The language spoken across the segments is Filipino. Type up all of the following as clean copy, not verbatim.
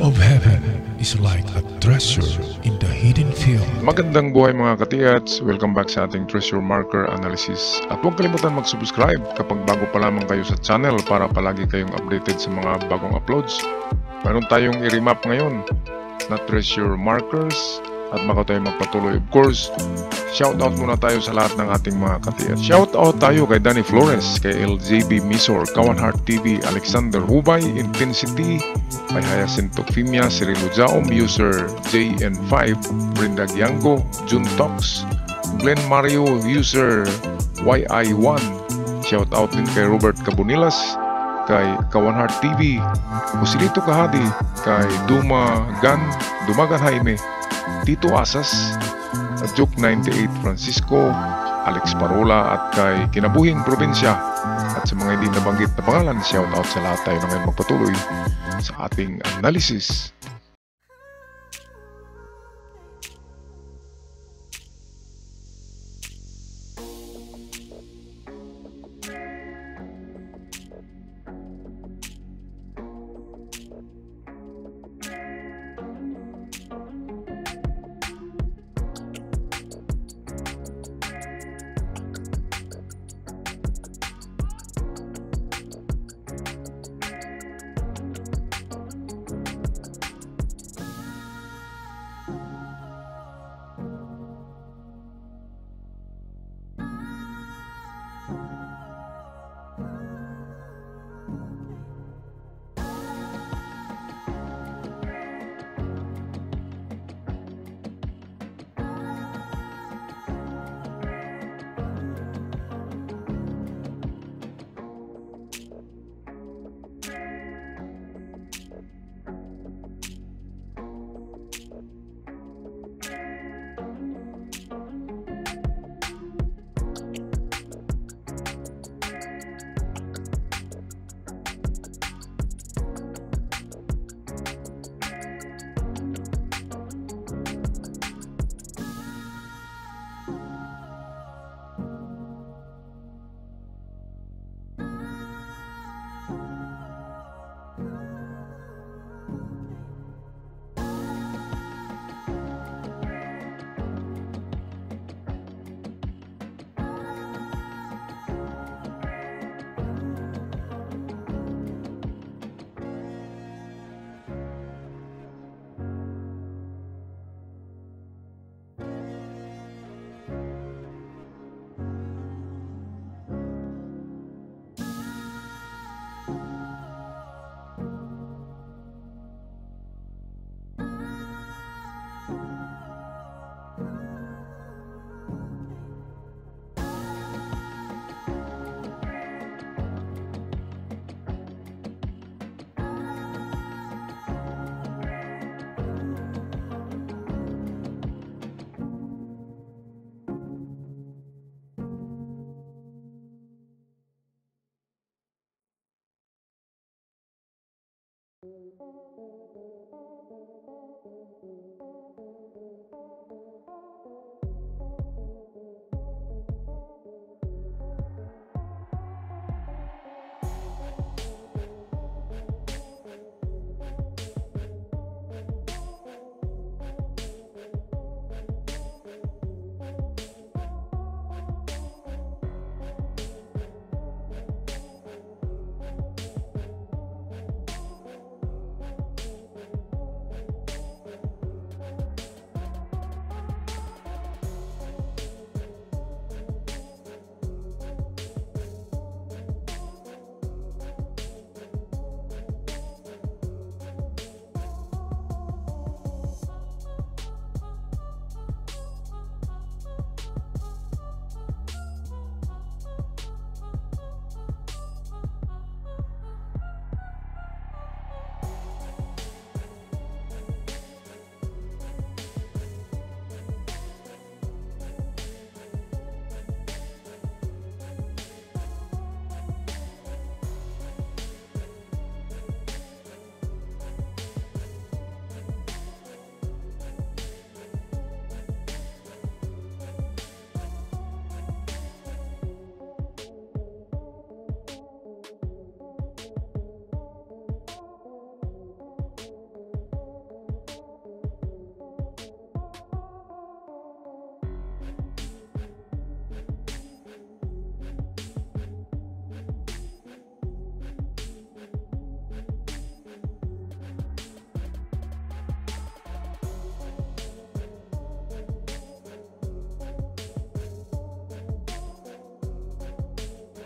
of heaven is like a treasure in the hidden field. Magandang buhay mga katiyats! Welcome back sa ating treasure marker analysis. At huwag kalimutan mag-subscribe kapag bago pa lamang kayo sa channel para palagi kayong updated sa mga bagong uploads. Meron tayong i-remap ngayon na treasure markers at baka tayo magpatuloy. Of course, shoutout muna tayo sa lahat ng ating mga katiyats. Shoutout tayo kay Danny Flores, kay LJB Misor, Kawan Heart TV, Alexander Hubay, Intensity, kay Hyacinto Fimia, Cirilo Jaom, user JN5, Brenda Giango, Jun Tox, Glenn Mario, user YI1. Shoutout din kay Robert Cabonilas, kay Kawan Heart TV, Joselito Kahadi, kay Dumagan Jaime, Tito Asas, at Joke 98 Francisco, Alex Parola, at kay Kinabuhing Probinsya. At sa mga hindi nabanggit na pangalan, shoutout sa lahat tayo na ngayon magpatuloy sa ating analysis.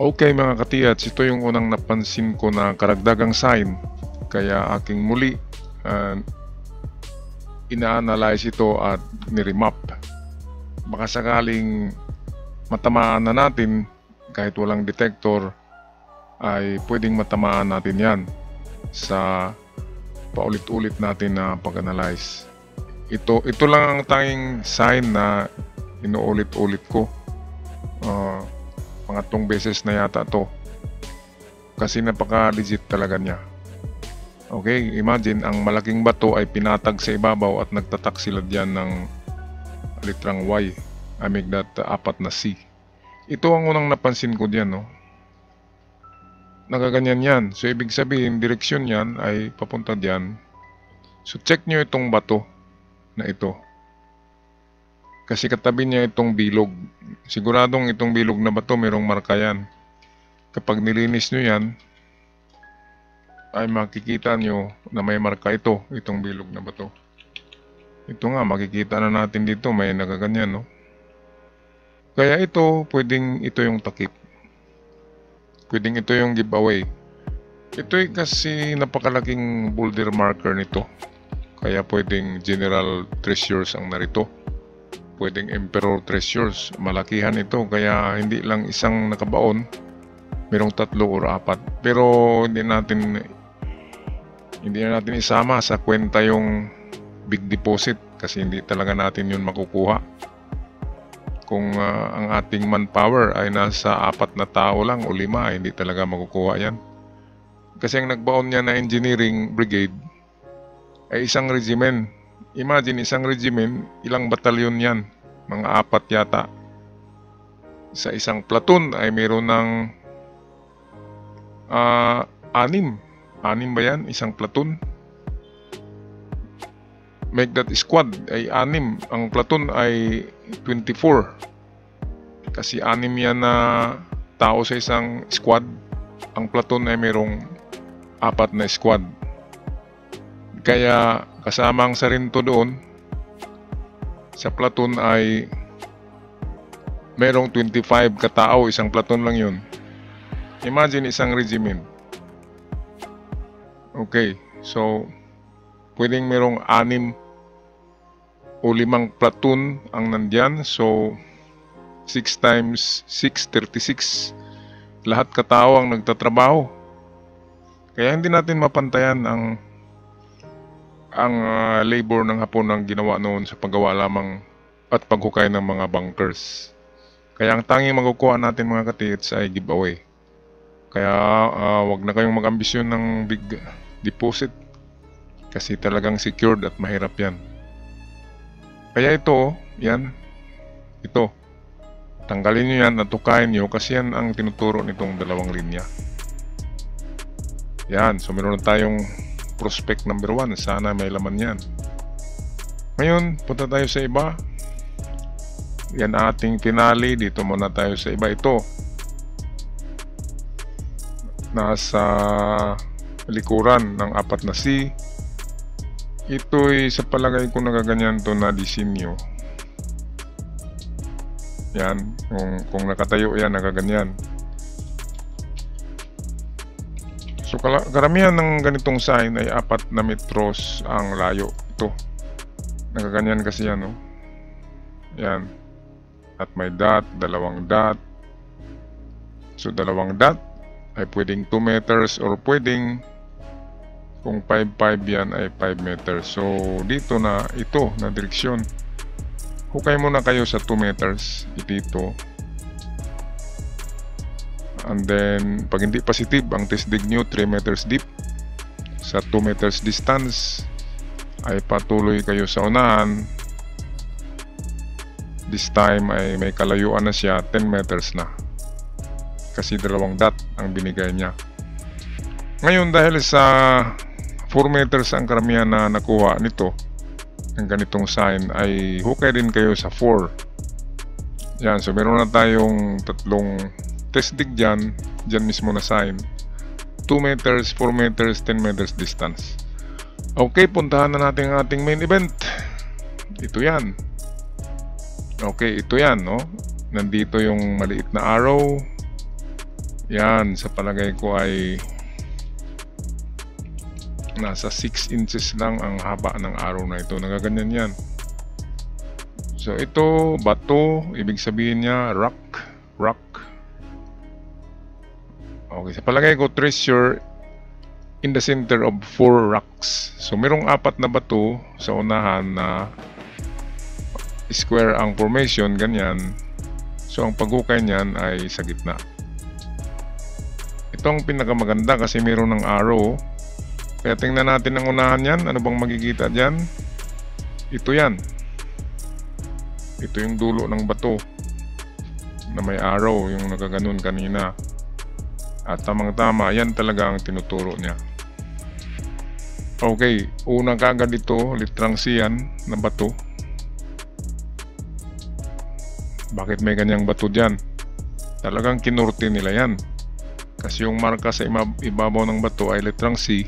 Okay mga katiyats, ito yung unang napansin ko na karagdagang sign. Kaya aking muli ina-analyze ito at niremap. Baka sakaling matamaan na natin kahit walang detector, ay pwedeng matamaan natin yan sa paulit-ulit natin na pag-analyze. Ito lang ang tanging sign na inuulit-ulit ko. Pangatlong beses na yata to, kasi napaka-legit talaga niya. Okay, imagine ang malaking bato ay pinatag sa ibabaw at nagtatak sila diyan ng litrang Y. I make that 4 na C. Ito ang unang napansin ko diyan, no? Nagaganyan yan. So ibig sabihin direksyon yan ay papunta diyan. So check nyo itong bato na ito, kasi katabi niya itong bilog. Siguradong itong bilog na bato merong marka yan. Kapag nilinis nyo yan, ay makikita nyo na may marka itong bilog na bato. Ito nga, makikita na natin dito, may nagaganyan, no? Kaya pwedeng ito yung takip. Pwedeng ito yung giveaway. Ito ay kasi napakalaking boulder marker nito. Kaya pwedeng General Treasures ang narito. Pwedeng Emperor Treasures. Malakihan ito, kaya hindi lang isang nakabaon. Merong 3 or 4. Pero hindi na natin isama sa kwenta yung big deposit, kasi hindi talaga natin yun makukuha. Kung ang ating manpower ay nasa 4 na tao lang o 5, hindi talaga makukuha yan. Kasi ang nagbaon niya na engineering brigade ay isang regiment. Imagine, isang regiment, ilang batalyon yan? Mga 4 yata. Sa isang platoon ay mayroon ng 6. 6 ba yan? Isang platoon. Make that squad ay 6. Ang platoon ay 24. Kasi 6 yan na tao sa isang squad. Ang platoon ay mayroong 4 na squad. Kaya kasama ang sarinto doon sa platoon ay mayroong 25 katao. Isang platoon lang yun. Imagine isang regiment. Okay, so pwedeng mayroong 6 o 5 platoon ang nandyan. So 6 times 6, 36. Lahat katao ang nagtatrabaho. Kaya hindi natin mapantayan ang labor ng Hapon ang ginawa noon sa paggawa lamang at paghukay ng mga bunkers. Kaya ang tanging makukuha natin mga katits ay giveaway. Kaya wag na kayong mag-ambisyon ng big deposit, kasi talagang secured at mahirap yan. Kaya ito, tanggalin nyo yan at tukayin nyo, kasi yan ang tinuturo nitong 2 linya. Yan, so meron na tayong prospect number 1. Sana may laman yan. Ngayon, punta tayo sa iba. Yan ating finale. Dito muna tayo sa iba. Ito, nasa likuran ng 4 na C. Ito'y sa palagay ko nagaganyan to na disenyo. Yan, kung nakatayo yan, nagaganyan. So karamihan ng ganitong sign ay 4 na metros ang layo. Ito, nagaganyan kasi yan, no? Yan. At may dot, 2 dot. So 2 dot ay pwedeng 2 meters or pwedeng, kung 5-5 yan ay 5 meters. So dito na ito na direksyon, hukay muna kayo sa 2 meters dito. And then pag hindi positive ang test dig nyo, 3 meters deep. Sa 2 meters distance ay patuloy kayo sa unahan. This time ay may kalayuan na siya, 10 meters na, kasi 2 dot ang binigay niya. Ngayon, dahil sa 4 meters ang karamihan na nakuha nito ng ganitong sign, ay hukay din kayo sa 4. Yan, so meron na tayong 3 test dig dyan mismo na sign. 2 meters, 4 meters, 10 meters distance. Okay, puntahan na natin ang ating main event. Ito yan. Okay, ito yan, no? Nandito yung maliit na arrow. Yan, sa palagay ko ay nasa 6 inches lang ang haba ng arrow na ito. Nagaganyan yan. So ito, bato, ibig sabihin niya rock. Okay, sa palagay ko, treasure in the center of 4 rocks. So merong 4 na bato sa unahan na square ang formation, ganyan. So ang paghukay niyan ay sa gitna. Ito ang pinakamaganda kasi meron ng arrow. Kaya tingnan natin ang unahan yan. Ano bang makikita dyan? Ito yan. Ito yung dulo ng bato na may arrow, yung nakaganon kanina. At tamang-tama, yan talaga ang tinuturo niya. Okay, unang kaagad ito, litrang C yan na bato. Bakit may ganyang bato dyan? Talagang kinurti nila yan. Kasi yung marka sa ibabaw ng bato ay litrang C.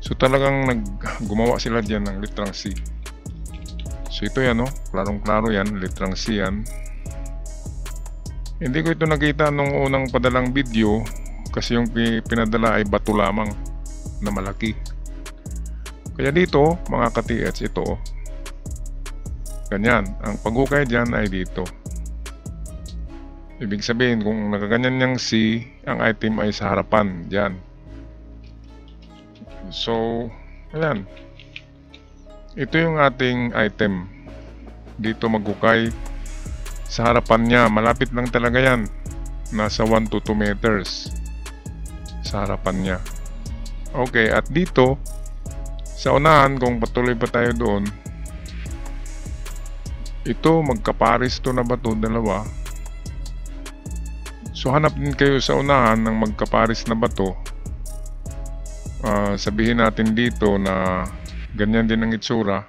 So talagang gumawa sila dyan ng litrang C. So ito yan, no? Klarong-klaro yan, litrang C yan. Hindi ko ito nakita nung unang padalang video kasi yung pinadala ay bato lamang na malaki. Kaya dito, mga ka-TH, ito. Ganyan. Ang paghukay dyan ay dito. Ibig sabihin, kung nakaganyan niyang C, ang item ay sa harapan. Dyan. So, ayan. Ito yung ating item. Dito maghukay. Sa harapan niya, malapit lang talaga yan. Nasa 1 to 2 meters sa harapan niya. Okay, at dito sa unahan, kung patuloy pa tayo doon, ito magkaparis to na bato, dalawa. So hanap din kayo sa unahan ng magkaparis na bato. Sabihin natin dito na ganyan din ang itsura.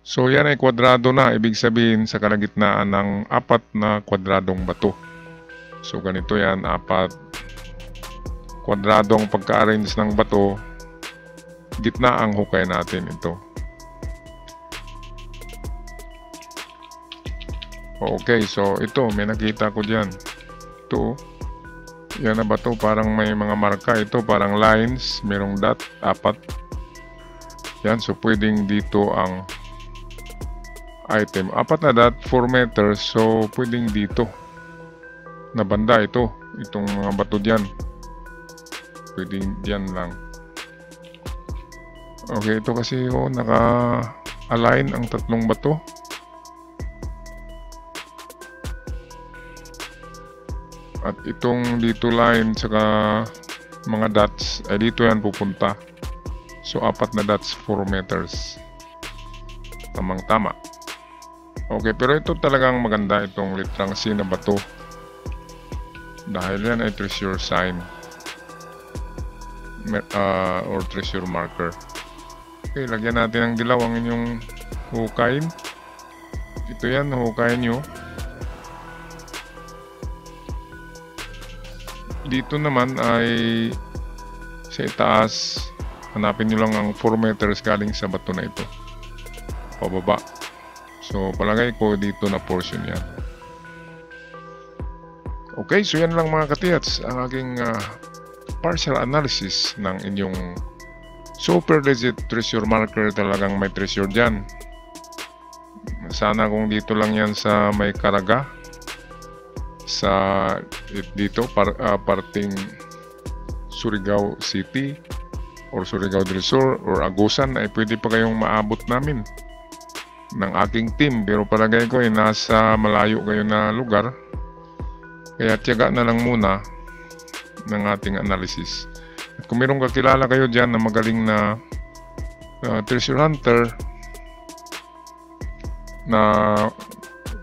So yan ay kwadrado na, ibig sabihin sa kalagitnaan ng 4 na kwadradong bato. So ganito yan, 4 kwadradong pagka-arrange ng bato, gitna ang hukay natin ito. Okay, so ito, may nakita ko dyan. Ito, yan na bato, parang may mga marka. Ito parang lines, merong dot, 4. Yan, so pwedeng dito ang item. 4 na dot, 4 meters. So, pwedeng dito na banda ito. Itong mga bato dyan. Pwedeng dyan lang. Okay, ito kasi naka-align ang 3 bato. At itong dito line, saka mga dots, ay dito yan pupunta. So, 4 na dots, 4 meters. Tamang-tama. Okay, pero ito talagang maganda itong litrang C na bato. Dahil yan ay treasure sign. Or treasure marker. Okay, lagyan natin ng dilaw ang inyong hukayin. Ito yan, hukayin nyo. Dito naman ay sa itaas, hanapin nyo lang ang 4 meters galing sa bato na ito. Pababa. So, palagay ko dito na portion yan. Okay, so yan lang mga ka-TH, ang aking partial analysis ng inyong super legit treasure marker. Talagang may treasure dyan. Sana kung dito lang yan sa may Caraga, sa dito, parting Surigao City or Surigao del Sur or Agusan, ay pwede pa kayong maabot namin ng aking team. Pero palagay ko ay nasa malayo kayo na lugar, kaya tiyaga na lang muna ng ating analysis. At kung mayroong kakilala kayo dyan na magaling na treasure hunter na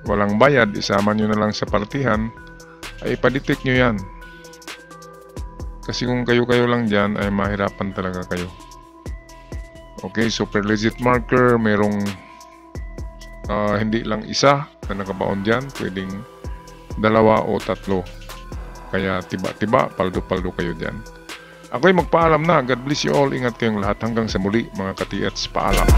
walang bayad, isama nyo na lang sa partihan, ay ipadetect nyo yan. Kasi kung kayo-kayo lang dyan, ay mahirapan talaga kayo. Okay, super legit marker, merong hindi lang isa na nakabaon dyan, pwedeng 2 o 3. Kaya tiba-tiba, paldo-paldo kayo dyan. Ako'y magpaalam na. God bless you all. Ingat kayong lahat. Hanggang sa muli mga ka-TH. Paalam.